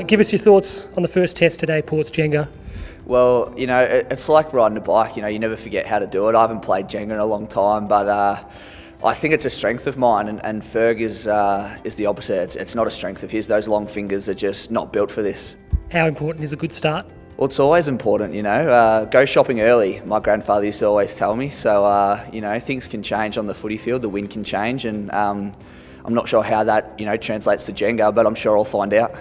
Give us your thoughts on the first test today, Port's Jenga. Well, it's like riding a bike. You never forget how to do it. I haven't played Jenga in a long time, but I think it's a strength of mine, and Ferg is the opposite. It's not a strength of his. Those long fingers are just not built for this. How important is a good start? Well, it's always important, Go shopping early, my grandfather used to always tell me. So, things can change on the footy field, the wind can change, and I'm not sure how that, translates to Jenga, but I'm sure I'll find out.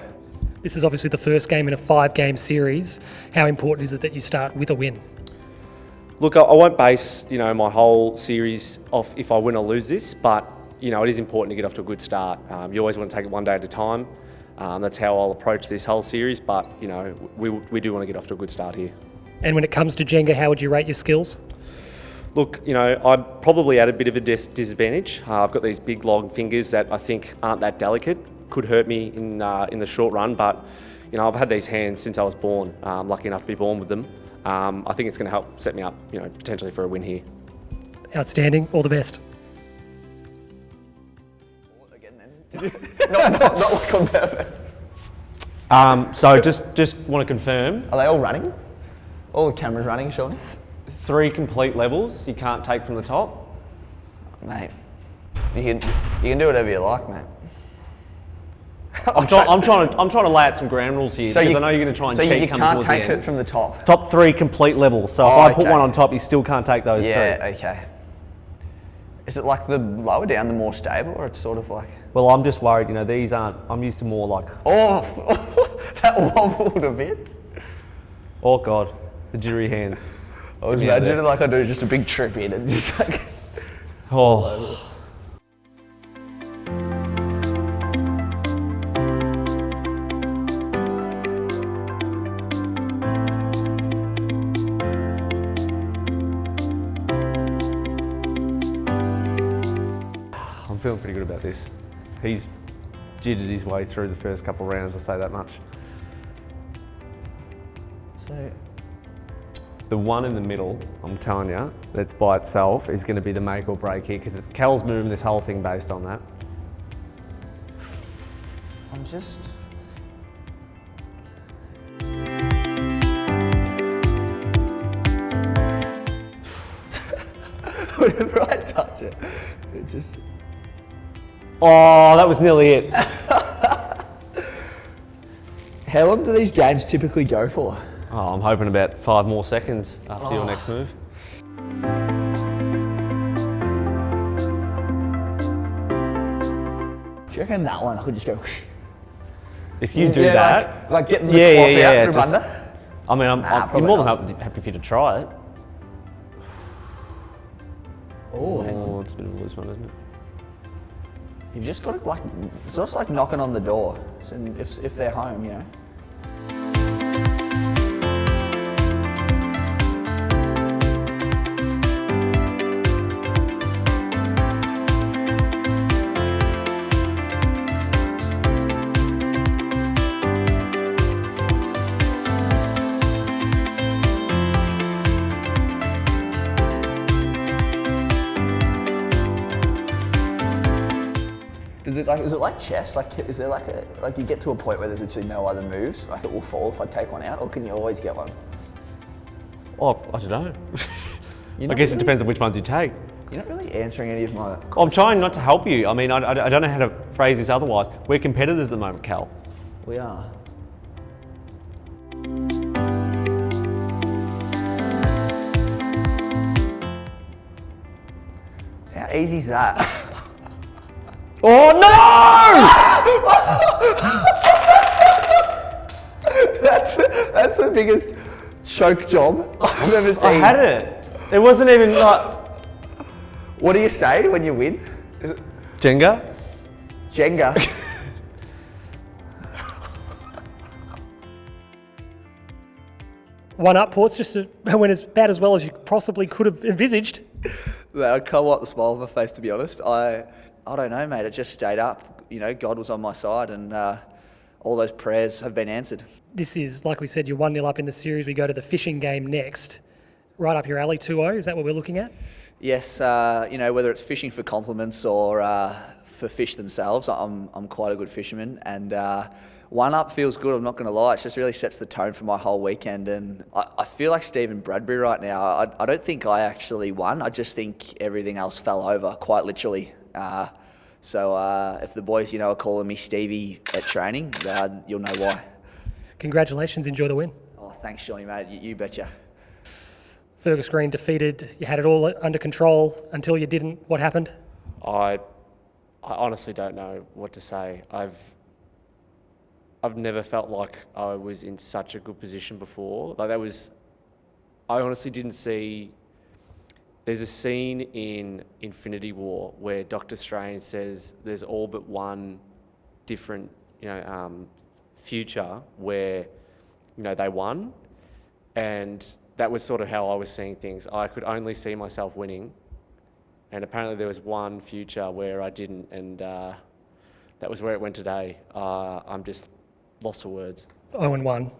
This is obviously the first game in a 5-game series. How important is it that you start with a win? Look, I won't base, my whole series off if I win or lose this, but, it is important to get off to a good start. You always want to take it one day at a time. That's how I'll approach this whole series, but, we do want to get off to a good start here. And when it comes to Jenga, how would you rate your skills? Look, I'm probably at a bit of a disadvantage. I've got these big long fingers that I think aren't that delicate. Could hurt me in the short run, but, I've had these hands since I was born. I'm lucky enough to be born with them. I think it's going to help set me up, potentially for a win here. Outstanding. All the best. Not look on purpose. So just want to confirm. Are they all running? All the cameras running, Sean? 3 complete levels you can't take from the top. Mate, you can do whatever you like, mate. I'm trying to lay out some ground rules here, because I know you're going to try and cheat you coming can't towards the take end. it from the top. Top 3 complete levels. So if I put one on top, you still can't take those 3. Yeah, okay. Is it like the lower down, the more stable, or it's sort of like... Well, I'm just worried, these aren't... I'm used to more like... Oh, that wobbled a bit. Oh, God. The jittery hands. I was imagining like I do just a big trip in and just like... Oh. I'm feeling pretty good about this. He's jittered his way through the first couple of rounds, I'll say that much. So... The one in the middle, I'm telling you, that's by itself is going to be the make or break here, because Cal's moving this whole thing based on that. I'm just... Whenever I touch it, it just... Oh, that was nearly it. How long do these games typically go for? Oh, I'm hoping about 5 more seconds after your next move. Do you reckon that one I could just go... If you do that... Like getting the cloth out from just, under? I mean, I'm more than happy for you to try it. Oh, it's a bit of a loose one, isn't it? You've just got to it's just like knocking on the door, if they're home, Is it like chess? Is there like you get to a point where there's actually no other moves? Like it will fall if I take one out, or can you always get one? Oh, I don't know. I guess it depends on which ones you take. You're not really answering any of my... I'm trying not to help you. I mean, I don't know how to phrase this otherwise. We're competitors at the moment, Cal. We are. How easy is that? Oh no! That's the biggest choke job I've ever seen. I had it. It wasn't even like... What do you say when you win? Jenga? Jenga. One up, Ports, just went as bad as well as you possibly could have envisaged. I can't wipe the smile on my face, to be honest. I don't know, mate. It just stayed up. God was on my side, and all those prayers have been answered. This is, like we said, you're 1-0 up in the series. We go to the fishing game next. Right up your alley, 2-0. Is that what we're looking at? Yes, whether it's fishing for compliments or for fish themselves, I'm quite a good fisherman, and one up feels good, I'm not going to lie. It just really sets the tone for my whole weekend. And I feel like Stephen Bradbury right now. I don't think I actually won. I just think everything else fell over, quite literally. So if the boys, are calling me Stevie at training, you'll know why. Congratulations, enjoy the win. Oh, thanks, Johnny, mate. You betcha. Fergus Greene defeated, you had it all under control until you didn't. What happened? I honestly don't know what to say. I've never felt like I was in such a good position before. I honestly didn't see. There's a scene in Infinity War where Doctor Strange says there's all but one different, future where, they won, and that was sort of how I was seeing things. I could only see myself winning, and apparently there was one future where I didn't, and that was where it went today. I'm just lost for words. 0-1.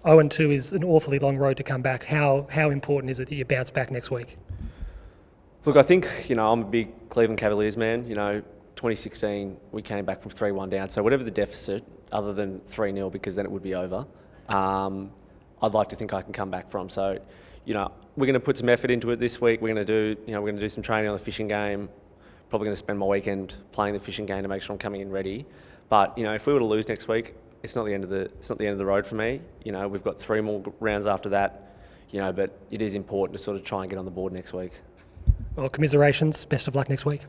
0-2 is an awfully long road to come back. How important is it that you bounce back next week? Look, I think, I'm a big Cleveland Cavaliers man. 2016, we came back from 3-1 down. So whatever the deficit, other than 3-0, because then it would be over, I'd like to think I can come back from. So, we're going to put some effort into it this week. We're going to do some training on the fishing game. Probably going to spend my weekend playing the fishing game to make sure I'm coming in ready. But, if we were to lose next week, it's not the end of the road for me. We've got 3 more rounds after that. But it is important to sort of try and get on the board next week. Well, commiserations. Best of luck next week.